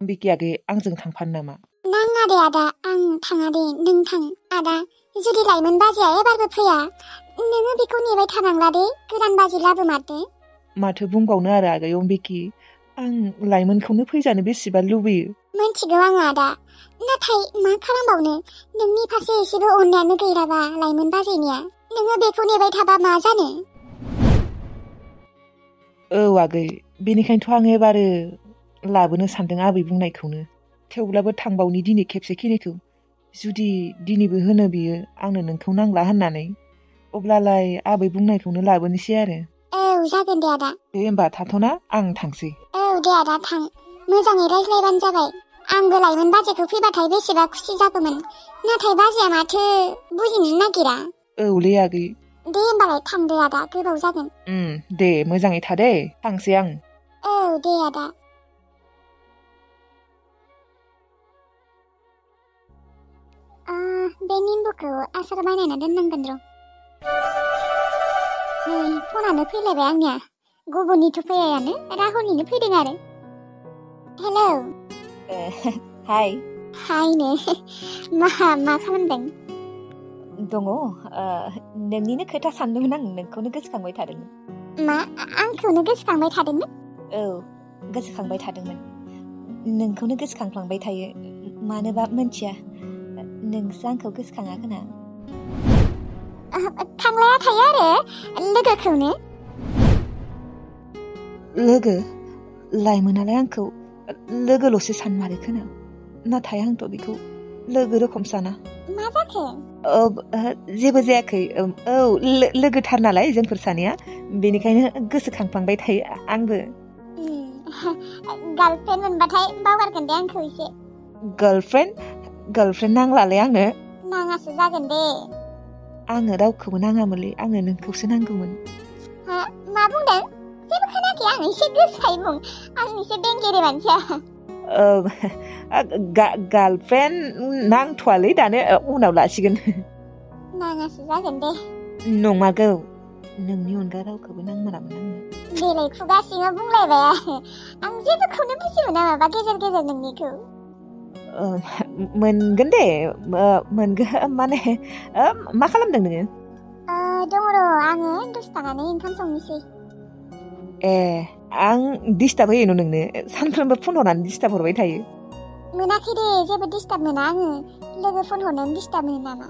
बिकि आगै आंजों थांफानो नामा? नाङा दे आदा, आं थाङा दे, नों थां। आदा, जुदि लाइमोन बाजैया एबारबो फैया, नोङो बेखौ नेबाय थानांला दे, गोदान बाजै लाबोमारदो। माथो बुंबावनो आरो आगै अम्बिकि, आं लाइमोनखौनो फैजानो बेसेबा लुबैयो। मोनथिगौ आङो आदा, नाथाय मा खालामबावनो, नोंनि फारसे एसेबो अननायानो गैलाबा लाइमोन बाजैनिया, नोङो बेखौ नेबाय थाबा मा जानो? औ आगै, बेनिखायनोथ' आं एबारो लाबोनो सानदों आबै बुंनायखौनो। थेवब्लाबो थांबावनि दिनै खेबसेखिनिखौ। जुदि दिनैबो होनो बियो आंनो नोंखौ नांला होननानै, अब्लालाय आबै बुंनायखौनो लाबोनोसै आरो। औ जागोन दे आदा। दे होमबा थाथ'ना, आं थांसै। औ दे आदा थां, मोजाङै रायज्लायबानो जाबाय। आंबो लाइमोन बाजैखौ फैबाथाय बेसेबा खुसि जागौमोन, नाथाय बाजैया माथो बुजिनो नागिरा। औलै आगै। दे होमबालाय थांदो आदा, गोबाव जागोन। दे मोजाङै था दे, थांसै आं। औ दे आदा। बे निम्बुखौ आसार बानायना दोननांगोन र'। नै फनानो फैलायबाय आंनिया, गुबुननिथ' फैयायानो, राहुलनिनो फैदों आरो। हेलौ। हाय। हायनो, मा खालामदों? दङ, नोंनिनो खोथा सानदोंमोन आं, नोंखौनो गोसोखांबाय थादोंमोन। मा, आंखौनो गोसोखांबाय थादोंमोन? औ, गोसोखांबाय थादोंमोन। नोंखौनो गोसोखांफ्लांबाय थायो, मानोबा मोनथिया। नोंसो आंखौ गोसोखाङा खोना? खांलाया थायो आरो, लोगोखौनो। लोगो? लाइमोनालाय आंखौ लोगोल'सो सानमारो खोना, नाथाय आंथ' बेखौ लोगो रोखोम साना। मा जाखो? जेबो जायाखै। औ, लोगोथार नालाय जोंफोर सानैया, बेनिखायनो गोसोखांफ्लांबाय थायो आंबो। गार्लफ्रेन्ड मोनबाथाय बावगारगोन दे आंखौ एसे। गार्लफ्रेन्ड नांलालै आंनो। नाङासो जागोन दे। आङो रावखौबो नाङामोनलै, आंनो नोंखौसो नांगौमोन। मा बुंदों? जेबो खोनायाखै आं, एसे गोसायै बुं, आं एसे बेंगेरे मानसिया। गार्लफ्रेन्ड नांथ'वालै दानो, उनाव लासिगोन। नाङासो जागोन दे। नंमारगौ, नोंनि अनगा रावखौबो नांमारामोन आंनो। बेलाय खुगा सिङाव बुंलायबाय, आं जेबोखौनो बुजि मोना माबा गेजेर गेजेर नोंनिखौ। मोनगोन दे, मोनगोन माने, मा खालामदों नोङो? दङ र', आङो दसे थानानै ओंखाम संनोसै। ए, आं डिस्टार्ब होयो नोंनो? सानफ्रोमबो फन हरनानै डिस्टार्ब हरबाय थायो। मोनाखै दे, जेबो डिस्टार्ब मोना आङो, लोगो फन हरनानै डिस्टार्ब मोनो नामा?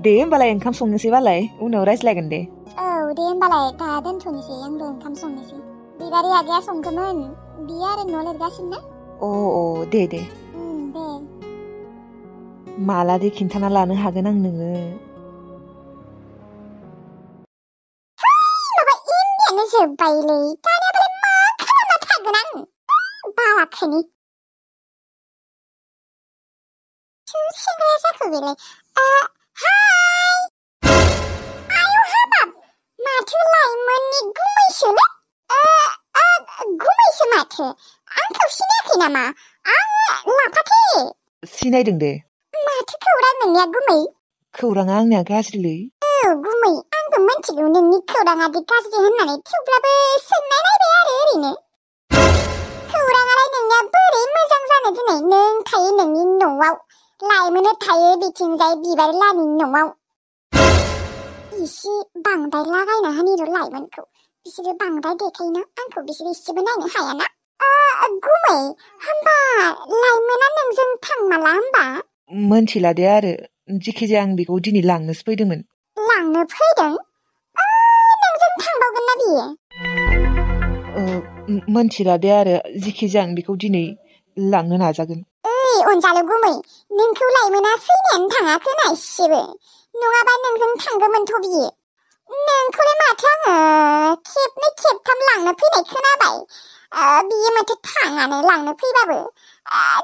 दे होमबालाय ओंखाम संनोसै बालाय, उनाव रायज्लायगोन दे। औ दे होमबालाय, दा दोनथ'नोसै, आंबो ओंखाम संनोसै। बिबारि आगैया संगौमोन, बियो आरो न' लिरगासिनो ना। दे। दे। माला दे खिन्थाना लानो हागोन आं नोङो? माबा एमबियानो जोब्बायलै, दानियाबालाय मा खालामना थागोन आं? बावाखैनो। सेंग्राया जाखो बेलाय? हाय! आयौ हाबाब, माथो लाइमोननि गुमैसोलै? गुमैसो माथो, आंखौ सिनायाखै नामा? आं लाफाथे। सिनायदों दे। माथो खौरां नोंनिया गुमै? खौराङा आंनिया गाज्रिलै। औ गुमै, आंबो मिथिगौ नोंनि खौराङा दि गाज्रि होननानै, थेवब्लाबो सोंनाय नायबाय आरो ओरैनो। खौराङालाय नोंनिया बोरै मोजां जानो दिनै? नों थायो नोंनि न'आव, लाइमोनो थायो बिथिंजाय बिबार लानि न'आव। इसे बांद्राय लागायना होनि र' लाइमोनखौ, बिसोरो बांद्राय देखायोना, आंखौ बिसोरो इसेबो नायनो हायाना। गुमै, होमबा लाइमोना नोंजों थांमाला होमबा? मोनथिला दे आरो, जिखिजाया आं बेखौ दिनै लांनोसो फैदोंमोन। लांनो फैदों? नोंजों थांबावगोन ना बियो? मोनथिला दे आरो, जिखिजाया आं बेखौ दिनै लांनो नाजागोन। ओइ अनजालु गुमै, नोंखौ लाइमोना सैनायानो थाङाखै ना इसेबो, नङाबा नोंजों थांगौमोनथ' बियो। नोंखौलाय माथो आङो खेबनै खेबथाम लांनो फैनाय खोनाबाय, बियो माथो थाङानो लांनो फैबाबो।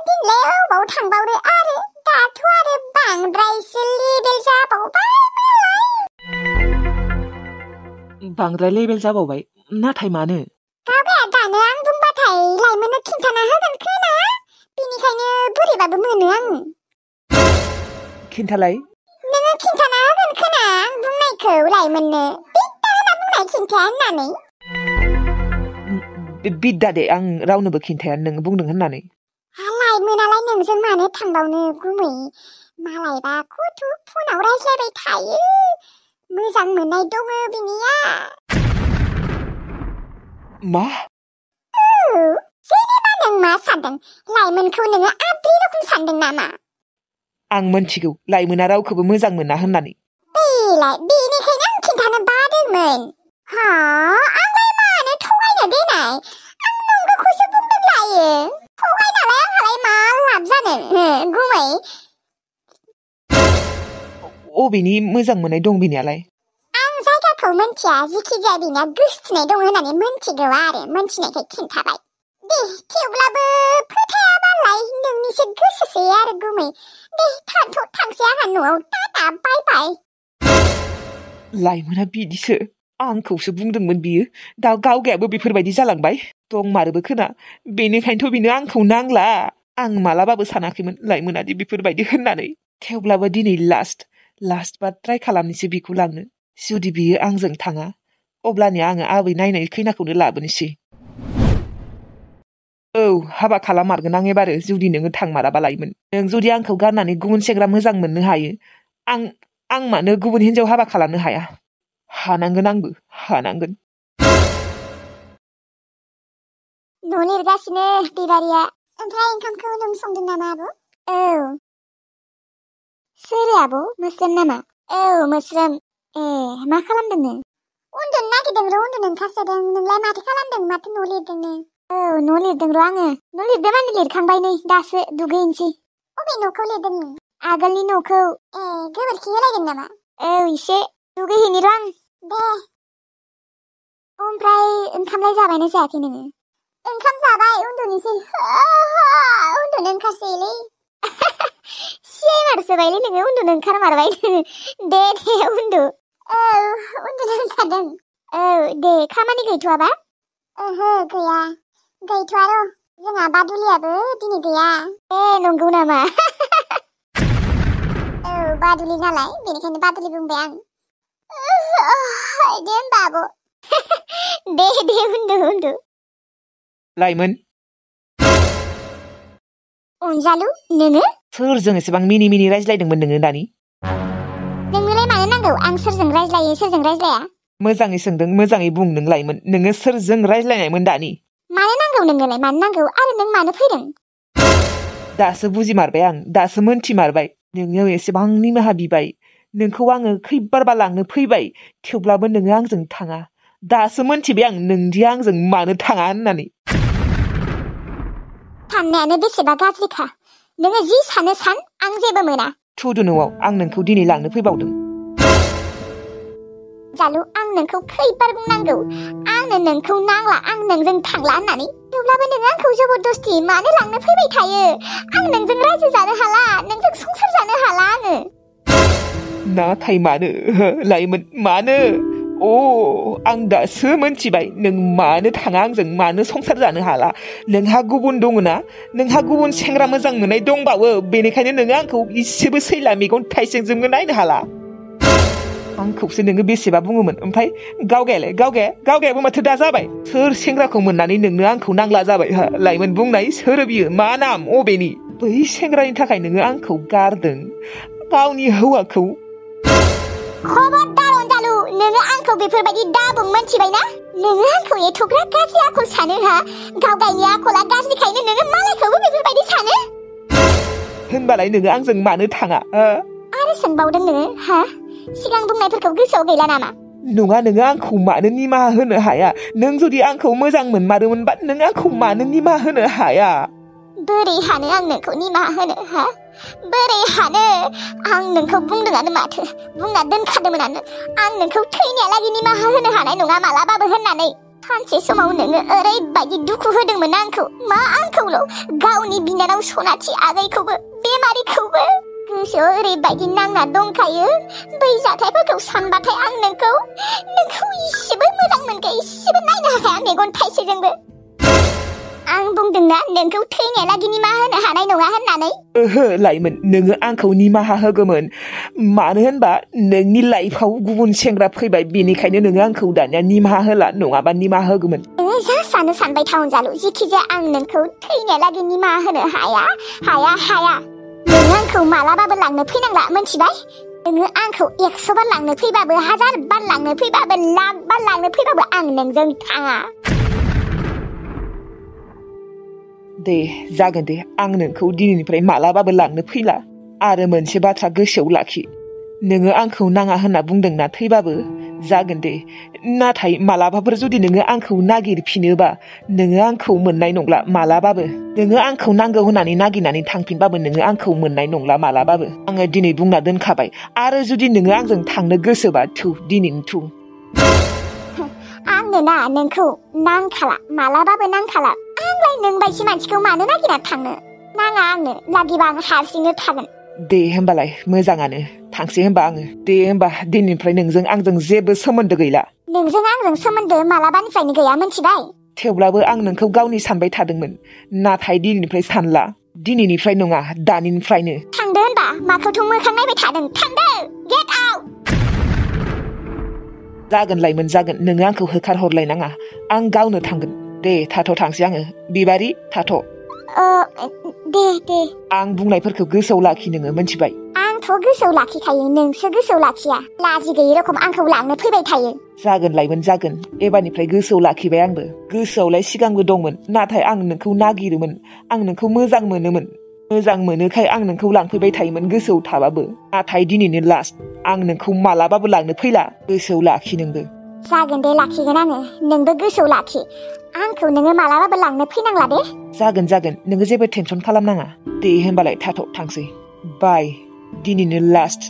दिनैलाय अबाव थांबावनो आरो, दाथ' आरो बांद्रायसो लेबेल जाबावबाय मालाय। बांद्राय लेबेल जाबावबाय? नाथाय मानो? गावगाया दानो आं बुंबाथाय लाइमोननो खिन्थाना होगोन खोना, बेनिखायनो बोरैबाबो मोनो आं। खिन्थालाय? नोङो खिन्थाना होगोन खोना आं बुंनायखौ लाइमोननो, बिददा होनना बुंनाय खिन्थाया होननानै। बे बिद्दा दे आं रावनोबो खिन्थाया नों बुंदों होननानै लाइमोनालाय नोंजों मानो थांबावनो गुमै मालायबा गथ' फनाव रायज्लायबाय थायो मोजां मोननाय दङ बिनिया मा जेनेबा नों मा सानदों लाइमोनखौ नोङो आद्रि रखम सानदों नामा आं मोनथिगौ लाइमोना रावखौबो मोजां मोना होननानै बेनिखायनो आं खिन्थानो बादोंमोन आंलाय मानो थगायनो देनाय आं नंगौखौसो बुंदों लायो थगायनालाय आंहालाय मा लाब जानो गुमै अबेनि मोजां मोननाय दं बिनियालाय आं जायगाखौ मोनथिया जिखि जाया बिनिया गोसथोनाय दं होननानै मोनथिगौ आरो मोनथिनायखाय खिन्थाबाय दे थेवब्लाबो फोथायाबालाय नोंनिसो गोसोसै आरो गुमै दे थांसै आंहा न'आव टाटा बाय बाय लाइमोना बिदिसो आंखौसो बुंदोंमोन बियो दा गावगायाबो बेफोरबायदि जालांबाय दंमारोबो खोना बेनिखायनोथ' बिनो आंखौ नांला आं मालाबाबो सानाखैमोन लाइमोनादि बेफोरबायदि होननानै थेवब्लाबो दिनै लास्ट बार ट्राइ खालामनोसै बिखौ लांनो जुदि बियो आंजों थाङा अब्लानिया आङो आबै नायनाय खैनाखौनो लाबोनोसै औ हाबा खालाममारगोन आं एबारो जुदि नोङो थांमाराबा लाइमोन नों जुदि आंखौ गारनानै गुबुन सेंग्रा मोजां मोननो हायो आं मानो गुबुन हिन्जाव हाबा खालामनो हाया हानांगोन आंबो हानांगोन न' लिरगासिनो बिबारिया ओमफ्राय ओंखामखौ नों संदों नामा आब' औ सोर आब' मोस्रोम नामा औ मोस्रोम मा खालामदोंनो उन्दुनो नागिरदों र' उन्दुनो ओंखारसोदों नोंलाय माथो खालामदों माथो न' लिरदोंनो औ न' लिरदों र' आङो न' लिरदों माने लिरखांबाय नै दासो दुगैनोसै अबे न'खौ लिरदों नों आगोलनि न'खौ गोबोरखि होलायदों नामा औ इसे दुगैहैनि र' आं दे ओमफ्राय ओंखामलाय जाबायना जायाखै नोङो ओंखाम जाबाय उन्दुनोसै उन्दुनो ओंखारसैलै सियायमारसोबायलै नोङो उन्दुनो ओंखारमारबाय दे उन्दु औ उन्दुनो ओंखारदों औ दे खामानि गैथ'वाबा ओहो गैया गैथ'आ र' जोंहा बादुलियाबो दिनै गैया नंगौ नामा औ बादुलि नालाय बेनिखायनो बादुलि बुंबाय आं दे होनबा आब' दे उन्दु लाइमोन अनजालु नोङो सोरजों एसेबां मिनि रायज्लायदोंमोन नोङो दानि नोंनोलाय मानो नांगौ आं सोरजों रायज्लायो सोरजों रायज्लाया मोजाङै सोंदों मोजाङै बुं नों लाइमोन नोङो सोरजों रायज्लायनायमोन दानि मानो नांगौ नोंनोलाय मानो नांगौ आरो नों मानो फैदों दासो बुजिमारबाय आं दासो मोनथिमारबाय नोंनियाव एसेबां निमाहा बिबाय नोंखौ आङो खैबारबा लांनो फैबाय थेवब्लाबो नोङो आंजों थाङा दासो मोनथिबाय आं नोंदि आंजों मानो थाङा होननानै साननायानो बेसेबा गाज्रिखा नोङो जि सानो सान आं जेबो मोना थुदु न'आव आं नोंखौ दिनै लांनो फैबावदों जालु आं नोंखौ खैबार बुंनांगौ आंनो नोंखौ नांला आं नोंजों थांला होननानै थेवब्लाबो नोङो आंखौ जबरदस्ति मानो लांनो फैबाय थायो आं नोंजों रायजो जानो हाला नोंजों संसार जानो हाला आङो नाथाय मानो लाइमोन मानो आं दासो मोनथिबाय नों मानो थाङा आंजों मानो संसार जानो हाला नोंहा गुबुन दङना नोंहा गुबुन सेंग्रा मोजां मोननाय दंबावो बेनिखायनो नोङो आंखौ इसेबो सैला मेगन थाइसेंजोंबो नायनो हाला आंखौसो नोङो बेसेबा बुङोमोन ओमफ्राय गावगायाबो माथो दा जाबाय सोर सेंग्राखौ मोननानै नोंनो आंखौ नांला जाबाय लाइमोन बुंनाय सोर बियो मा नाम अबेनि बै सेंग्रानि थाखाय नोङो आंखौ गारदों गावनि हौवाखौ खबरदार अनजालु नोङो आंखौ बेफोरबायदि दाबुं मोनथिबायना नोङो आंखौ एथ'ग्रा गाज्रि आखल सानो गावगायनि आखला गाज्रिखायनो नोङो मालायखौबो बेफोरबायदि सानो होनबालाय नोङो आंजों मानो थाङा आरो सोंबावदों नोङो सिगां बुंनायफोरखौ गोसोआव गैला नामा नङा नोङो आंखौ मानो निमाहा होनो हाया नों जुदि आंखौ मोजां मोनमारोमोनबा नों आंखौ मानो निमाहा होनो हाया बोरै हानो आं नोंखौ निमाहा होनो बोरै हानो आं नोंखौ बुंदोंआनो माथो बुंना दोनखादोंमोनानो आं नोंखौ थैनायालागै निमाहा होनो हानाय नङा मालाबाबो होननानै सानसे समाव नोङो ओरैबायदि दुखु होदोंमोन आंखौ मा आंखौल' गावनि बिनानाव सनाथि आगैखौबो बेमारिखौबो गोसोआव ओरैबायदि नांना दंखायो बै जाथायफोरखौ सानबाथाय आं नोंखौ इसेबो मोजां मोनखाया इसेबो नायनो हाखाया मेगन थाइसेजोंबो आं बुंदोंना नोंखौ थैनायालागै निमाहा होनो हानाय नङा होननानै। ओहो लाइमोन, नोङो आंखौ निमाहा होगौमोन। मानो होनबा नोंनि लाइफआव गुबुन सेंग्रा फैबाय, बेनिखायनो नोङो आंखौ दानिया निमाहा होला, नङाबा निमाहा होगौमोन। नोङो जा सानो सानबाय थावन जालु, जिखिजाया आं नोंखौ थैनायालागै निमाहा होनो हाया। नोङो आंखौ मालाबाबो लांनो फैनांला, मोनथिबाय? नोङो आंखौ 100 बार लांनो फैबाबो, 1000 बार लांनो फैबाबो, लाख बार लांनो फैबाबो आं नोंजों थाङा। दे जागोन दे, आं नोंखौ दिनैनिफ्राय मालाबाबो लांनो फैला। आरो मोनसे बाथ्रा गोसोआव लाखि, नोङो आंखौ नाङा होनना बुंदोंना थैबाबो, जागोन दे। नाथाय मालाबाफोर जुदि नोङो आंखौ नागिरफिनोबा नोङो आंखौ मोननाय नंला मालाबाबो। नोङो आंखौ नांगौ होननानै नागिरनानै थांफिनबाबो नोङो आंखौ मोननाय नंला मालाबाबो। आङो दिनै बुंना दोनखाबाय। आरो जुदि नोङो आंजों थांनो गोसोबा थु, दिनैनो थु। आंनो ना नोंखौ नांखाला, मालाबाबो नांखाला। आंलाय नों बायदि मानसिखौ मानो नागिरना थांनो? नाङा आंनो, लागिबा आं हारसिंनो थागोन। दे होमबालाय मोजाङानो, थांसै होमबा आङो। दे होमबा दिनैनिफ्राय नोंजों आंजों जेबो सोमोन्दो गैला। नोंजों आंजों सोमोन्दो मालाबानिफ्रायनो गैया, मोनथिबाय? थेवब्लाबो आं नोंखौ गावनि सानबाय थादोंमोन, नाथाय दिनैनिफ्राय सानला। दिनैनिफ्राय नङा, दानिनिफ्रायनो। थांदो होनबा, माखौथ' मोखां नायबाय थादों? थांदो, गेट आउट। जागोन लाइमोन जागोन, नोङो आंखौ होखार हरलायनाङा, आं गावनो थांगोन। दे थाथ' थांसै आङो। बिबारि थाथ'। दे। आं बुंनायफोरखौ गोसोआव लाखि नोङो, मोनथिबाय? आंथ' गोसोआव लाखिखायो, नोंसो गोसोआव लाखिया। लाजि गैयै रखम आंखौ लांनो फैबाय थायो। जागोन लाइमोन जागोन, एबारनिफ्राय गोसोआव लाखिबाय आंबो। गोसोआवलाय सिगांबो दंमोन, नाथाय आं नोंखौ नागिरोमोन, आं नोंखौ मोजां मोनोमोन। मोजां मोनोखाय आं नोंखौ लांफैबाय थायोमोन गोसोआव थाबाबो। नाथाय दिनैनो लास्ट, आं नोंखौ मालाबाबो लांनो फैला। गोसोआव लाखि नोंबो। जागोन दे, लाखिगोन आङो। नोंबो गोसोआव लाखि, आंखौ नोङो मालाबाबो लांनो फैनांला दे। जागोन, नोङो जेबो टेनसन खालामनाङा। दे होमबालाय थाथ' थांसै। बाय, दिनैनो लास्ट।